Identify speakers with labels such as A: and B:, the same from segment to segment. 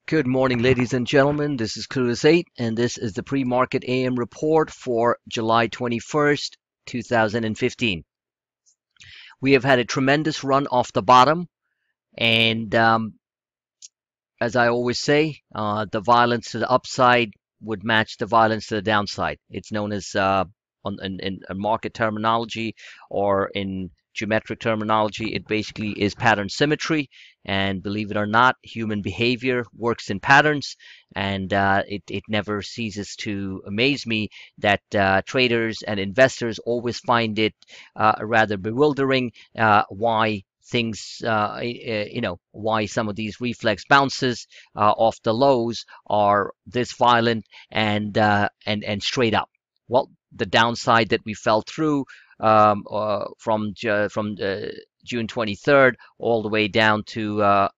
A: Good morning, ladies and gentlemen. This is Clueless 8, and this is the pre-market AM report for July 21st, 2015. We have had a tremendous run off the bottom, and as I always say, the violence to the upside would match the violence to the downside. It's known as, in market terminology or in geometric terminology, it basically is pattern symmetry. And believe it or not, human behavior works in patterns, and it never ceases to amaze me that traders and investors always find it rather bewildering why things, why some of these reflex bounces off the lows are this violent and straight up. Well, the downside that we fell through from June 23rd all the way down to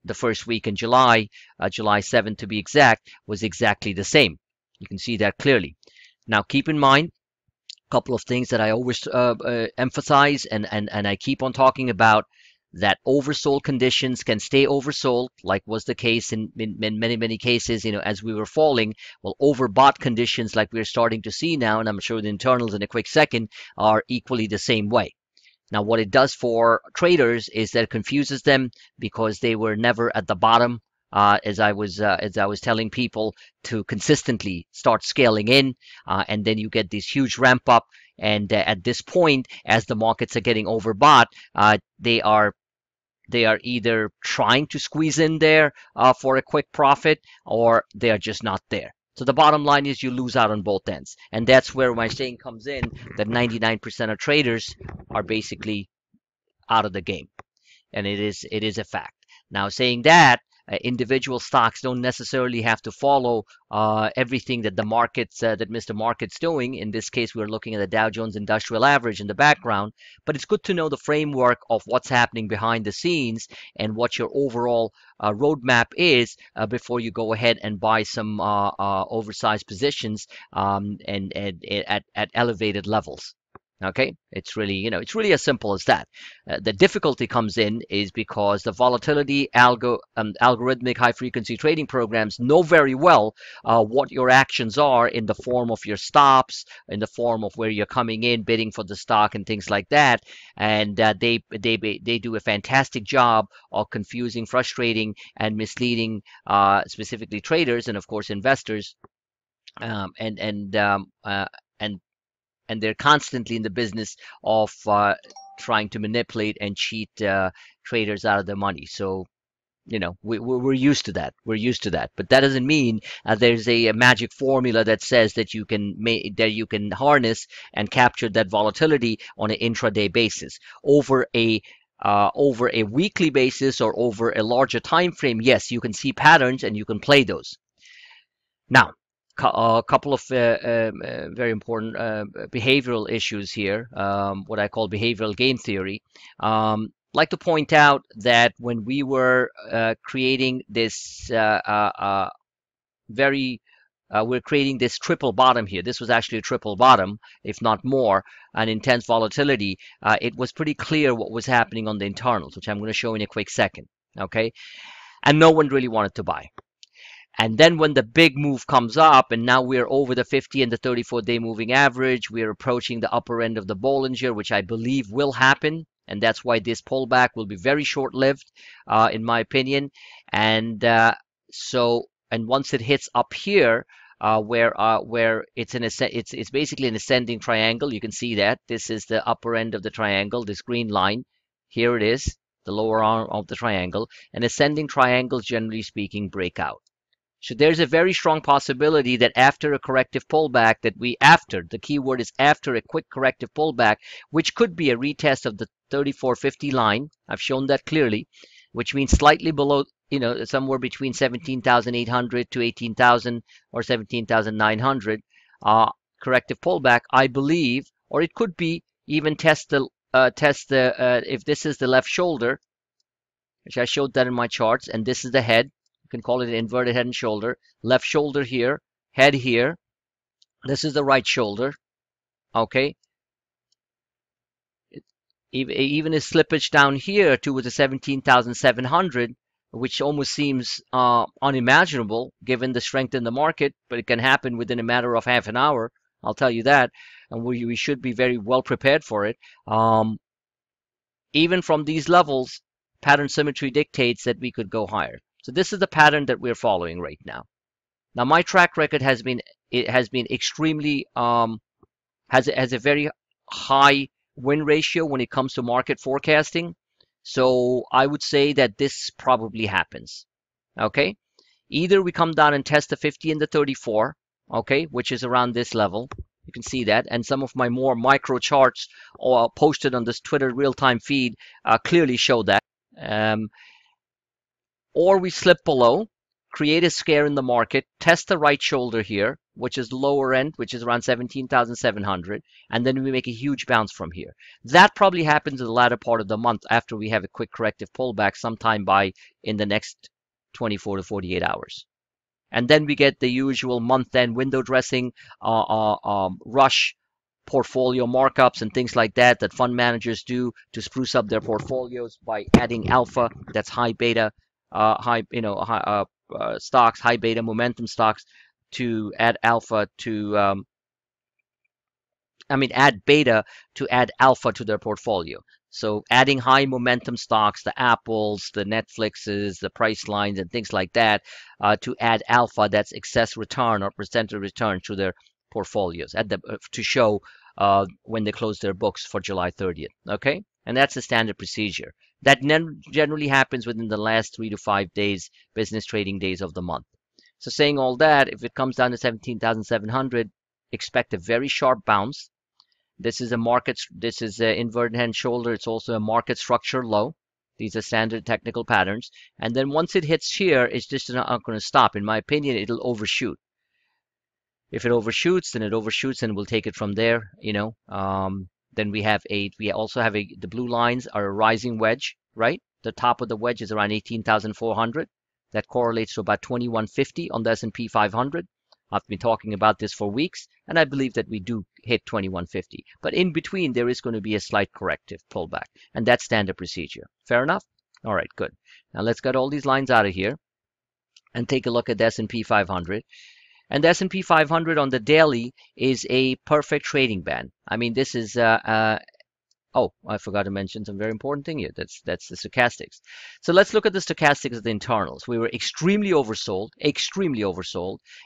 A: the first week in July, July 7th to be exact, was exactly the same. You can see that clearly. Now, keep in mind couple of things that I always emphasize and I keep on talking about, that oversold conditions can stay oversold, like was the case in many cases, as we were falling. Well, overbought conditions, like we're starting to see now, and I'm sure the internals in a quick second, are equally the same way. Now, what it does for traders is that it confuses them because they were never at the bottom. As I was telling people to consistently start scaling in, and then you get this huge ramp up. And at this point, as the markets are getting overbought, they are either trying to squeeze in there for a quick profit, or they are just not there. So the bottom line is you lose out on both ends. And that's where my saying comes in, that 99% of traders are basically out of the game. And it is a fact. Now, saying that, individual stocks don't necessarily have to follow everything that the markets that Mr. Market's doing. In this case, we're looking at the Dow Jones Industrial Average in the background, but it's good to know the framework of what's happening behind the scenes and what your overall roadmap is before you go ahead and buy some oversized positions, and at elevated levels. Okay, it's really as simple as that. The difficulty comes in is because the volatility algorithmic high frequency trading programs know very well what your actions are in the form of your stops, in the form of where you're coming in, bidding for the stock and things like that. And they do a fantastic job of confusing, frustrating, and misleading specifically traders and of course investors. And they're constantly in the business of trying to manipulate and cheat traders out of their money. So we're used to that. We're used to that. But that doesn't mean there's a magic formula that says that you can harness and capture that volatility on an intraday basis over a weekly basis or over a larger time frame. Yes, you can see patterns and you can play those. Now, a couple of very important behavioral issues here, what I call behavioral game theory. Like to point out that when we were creating this we're creating this triple bottom here. This was actually a triple bottom, if not more, an intense volatility. It was pretty clear what was happening on the internals, which I'm going to show in a quick second. Okay, and no one really wanted to buy. And then when the big move comes up, and now we're over the 50 and the 34-day moving average, we're approaching the upper end of the Bollinger, which I believe will happen. And that's why this pullback will be very short-lived, in my opinion. And and once it hits up here, where it's basically an ascending triangle. You can see that this is the upper end of the triangle, this green line. Here it is, the lower arm of the triangle. And ascending triangles, generally speaking, break out. So there's a very strong possibility that after a corrective pullback, the keyword is after a quick corrective pullback, which could be a retest of the 3450 line. I've shown that clearly, which means slightly below, somewhere between 17,800 to 18,000 or 17,900. Corrective pullback, I believe, or it could be even test the if this is the left shoulder, which I showed that in my charts, and this is the head. You can call it an inverted head and shoulder. Left shoulder here, head here. This is the right shoulder. Okay. Even a slippage down here towards the 17,700, which almost seems unimaginable given the strength in the market, but it can happen within a matter of half an hour. I'll tell you that, and we should be very well prepared for it. Even from these levels, pattern symmetry dictates that we could go higher. So this is the pattern that we're following right now. Now my track record has been extremely has a very high win ratio when it comes to market forecasting. So I would say that this probably happens. Okay, either we come down and test the 50 and the 34, okay, which is around this level. You can see that, and some of my more micro charts posted on this Twitter real-time feed clearly show that. Or we slip below, create a scare in the market, test the right shoulder here, which is the lower end, which is around 17,700, and then we make a huge bounce from here. That probably happens in the latter part of the month after we have a quick corrective pullback sometime in the next 24 to 48 hours. And then we get the usual month-end window dressing, rush portfolio markups and things like that fund managers do to spruce up their portfolios by adding alpha. That's high beta, stocks, high beta momentum stocks, to add alpha to add beta to add alpha to their portfolio. So adding high momentum stocks, the Apples, the Netflixes, the Pricelines, and things like that, to add alpha, that's excess return or percentage return to their portfolios to show when they close their books for July 30th. Okay, and that's the standard procedure. That generally happens within the last 3 to 5 days, business trading days of the month. So saying all that, if it comes down to 17,700, expect a very sharp bounce. This is an inverted hand shoulder. It's also a market structure low. These are standard technical patterns. And then once it hits here, it's just not going to stop. In my opinion, it'll overshoot. If it overshoots, then it overshoots, and we'll take it from there. Then we also have the blue lines are a rising wedge, right? The top of the wedge is around 18,400. That correlates to about 2150 on the S&P 500. I've been talking about this for weeks, and I believe that we do hit 2150. But in between, there is going to be a slight corrective pullback, and that's standard procedure. Fair enough? All right, good. Now let's get all these lines out of here and take a look at the S&P 500. And the S&P 500 on the daily is a perfect trading band. This is oh, I forgot to mention some very important thing here. That's the stochastics. So let's look at the stochastics of the internals. We were extremely oversold.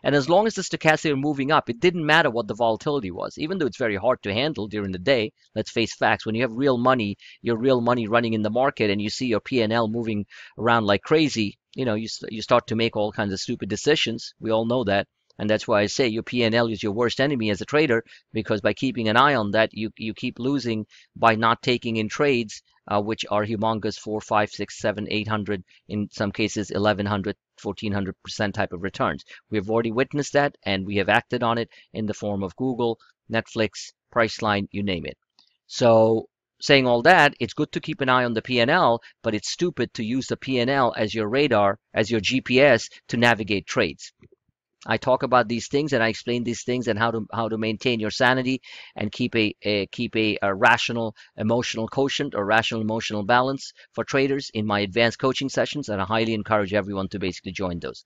A: And as long as the stochastics are moving up, it didn't matter what the volatility was, even though it's very hard to handle during the day. Let's face facts. When you have real money, your real money running in the market, and you see your P&L moving around like crazy, you start to make all kinds of stupid decisions. We all know that. And that's why I say your P&L is your worst enemy as a trader, because by keeping an eye on that, you keep losing by not taking in trades, which are humongous 4, 5, 6, 7, 800, in some cases 1100, 1400% type of returns. We have already witnessed that, and we have acted on it in the form of Google, Netflix, Priceline, you name it. So saying all that, it's good to keep an eye on the P&L, but it's stupid to use the P&L as your radar, as your GPS to navigate trades. I talk about these things, and I explain these things and how to maintain your sanity and keep a rational emotional quotient or rational emotional balance for traders in my advanced coaching sessions, and I highly encourage everyone to basically join those.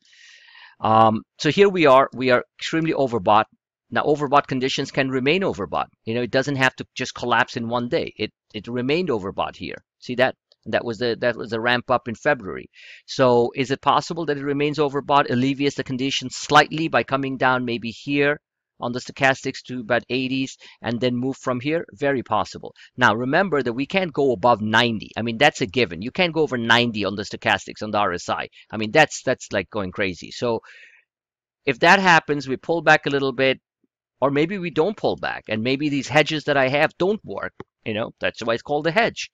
A: So here we are extremely overbought. Now overbought conditions can remain overbought. It doesn't have to just collapse in one day. It remained overbought here. See that? That was the ramp up in February. So is it possible that it remains overbought, alleviates the conditions slightly by coming down maybe here on the stochastics to about 80s and then move from here? Very possible. Now remember that we can't go above 90. That's a given. You can't go over 90 on the stochastics on the RSI. That's like going crazy. So if that happens, we pull back a little bit, or maybe we don't pull back, and maybe these hedges that I have don't work. That's why it's called a hedge.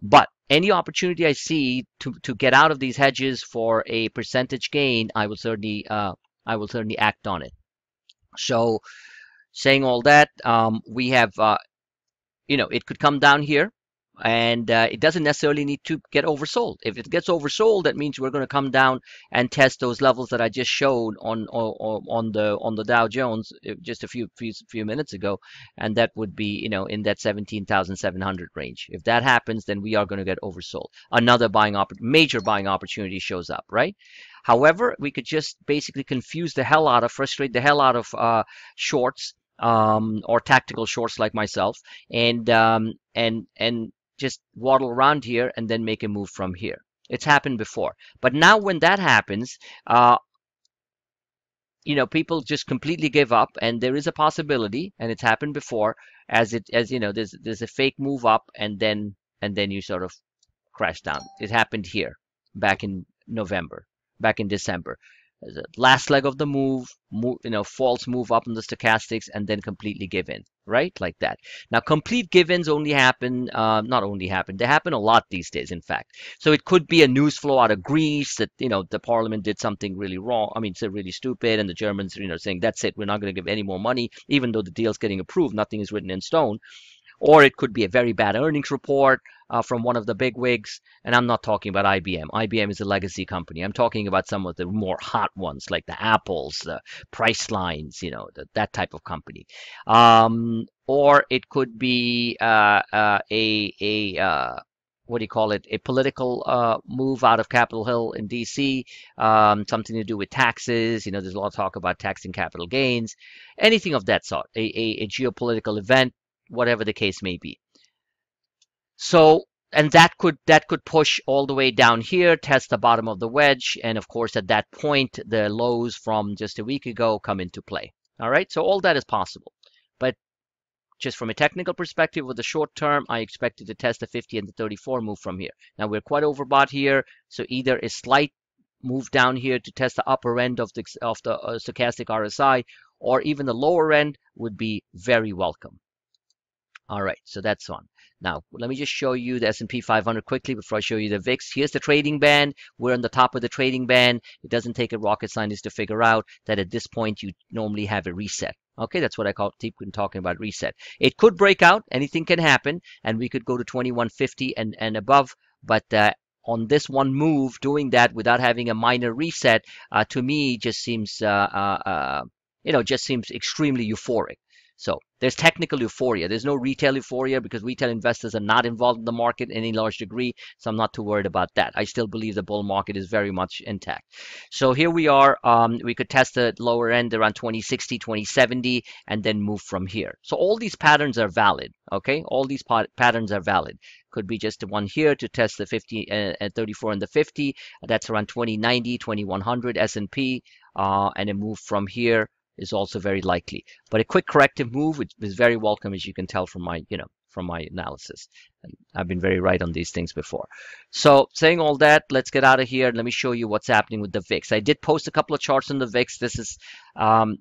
A: But any opportunity I see to get out of these hedges for a percentage gain, I will certainly act on it. So saying all that, we have it could come down here. and it doesn't necessarily need to get oversold. If it gets oversold, that means we're going to come down and test those levels that I just showed on the Dow Jones just a few minutes ago, and that would be, you know, in that 17,700 range. If that happens, then we are going to get oversold. Another major buying opportunity shows up, right? However, we could just basically frustrate the hell out of shorts, or tactical shorts like myself, and just waddle around here and then make a move from here. It's happened before. But now when that happens, you know, people just completely give up, and there is a possibility, and it's happened before, as you know, there's a fake move up, and then you sort of crash down. It happened here back in November, back in December. The last leg of the you know, false move up in the stochastics, and then completely give in, right? Like that. Now, complete give-ins only happen, not only happen, they happen a lot these days, in fact. So it could be a news flow out of Greece that, you know, the parliament did something really wrong. I mean, it's really stupid, and the Germans, you know, saying, that's it, we're not going to give any more money, even though the deal's getting approved, nothing is written in stone. Or it could be a very bad earnings report from one of the big wigs. And I'm not talking about IBM. IBM is a legacy company. I'm talking about some of the more hot ones, like the Apples, the Pricelines, you know, that type of company. Or it could be what do you call it? A political move out of Capitol Hill in DC, something to do with taxes. You know, there's a lot of talk about taxing capital gains, anything of that sort. A geopolitical event, whatever the case may be. So, and that could push all the way down here, test the bottom of the wedge, and of course at that point the lows from just a week ago come into play. All right, so all that is possible. But just from a technical perspective, with the short term, I expected to test the 50 and the 34 move from here. Now we're quite overbought here, so either a slight move down here to test the upper end of the stochastic RSI, or even the lower end would be very welcome. All right, so that's one. Now, let me just show you the S&P 500 quickly before I show you the VIX. Here's the trading band. We're on the top of the trading band. It doesn't take a rocket scientist to figure out that at this point you normally have a reset. Okay, that's what I keep talking about, reset. It could break out. Anything can happen, and we could go to 2150 and above. But on this one move, doing that without having a minor reset, to me, just seems just seems extremely euphoric. So there's technical euphoria. There's no retail euphoria because retail investors are not involved in the market in any large degree. So I'm not too worried about that. I still believe the bull market is very much intact. So here we are. We could test the lower end around 2060, 2070, and then move from here. So all these patterns are valid. Okay, all these patterns are valid. Could be just the one here to test the 50 and 34 and the 50. That's around 2090, 2100 S&P, and a move from here is also very likely. But a quick corrective move is very welcome, as you can tell from my, from my analysis. And I've been very right on these things before. So saying all that, let's get out of here. Let me show you what's happening with the VIX. I did post a couple of charts on the VIX. This is and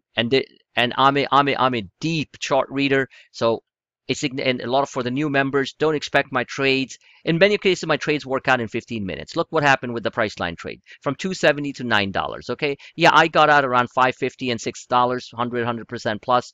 A: I'm a deep chart reader, so it's and a lot of for the new members. Don't expect my trades. In many cases, my trades work out in 15 minutes. Look what happened with the Priceline trade from $2.70 to $9. Okay, yeah, I got out around $5.50 and $6, 100% plus.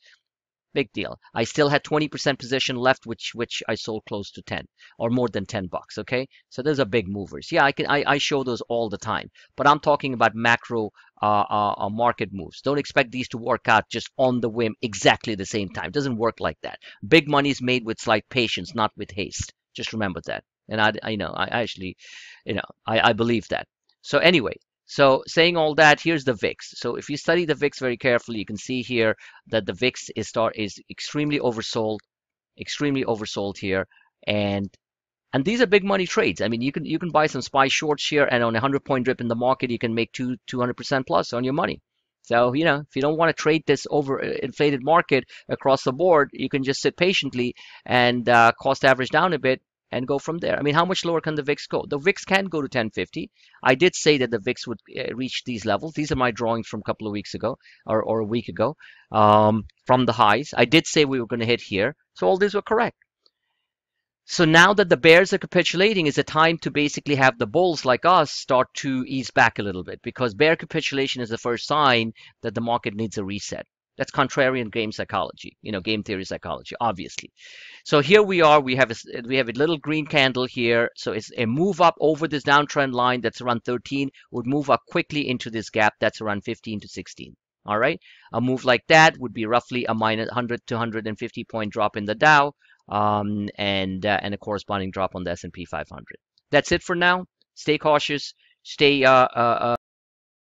A: Big deal. I still had 20% position left, which I sold close to 10 or more than $10. Okay, so those are big movers. Yeah, I show those all the time, but I'm talking about macro market moves. Don't expect these to work out just on the whim exactly the same time. It doesn't work like that. Big money is made with slight patience, not with haste. Just remember that. And I actually, I believe that. So anyway. So saying all that, here's the VIX. So if you study the VIX very carefully, you can see here that the VIX is extremely oversold here, and these are big money trades. I mean, you can buy some SPY shorts here, and on a 100-point drip in the market, you can make 200% plus on your money. So, if you don't want to trade this over inflated market across the board, you can just sit patiently and cost average down a bit and go from there. I mean, how much lower can the VIX go? The VIX can go to 1050. I did say that the VIX would reach these levels. These are my drawings from a couple of weeks ago or a week ago from the highs. I did say we were going to hit here. So all these were correct. So now that the bears are capitulating, is a time to basically have the bulls like us start to ease back a little bit, because bear capitulation is the first sign that the market needs a reset. That's contrarian game psychology, game theory psychology, obviously. So here we are. We have a little green candle here. So it's a move up over this downtrend line that's around 13. Would move up quickly into this gap that's around 15 to 16. All right. A move like that would be roughly a minus 100 to 150 point drop in the Dow, and a corresponding drop on the S&P 500. That's it for now. Stay cautious. Stay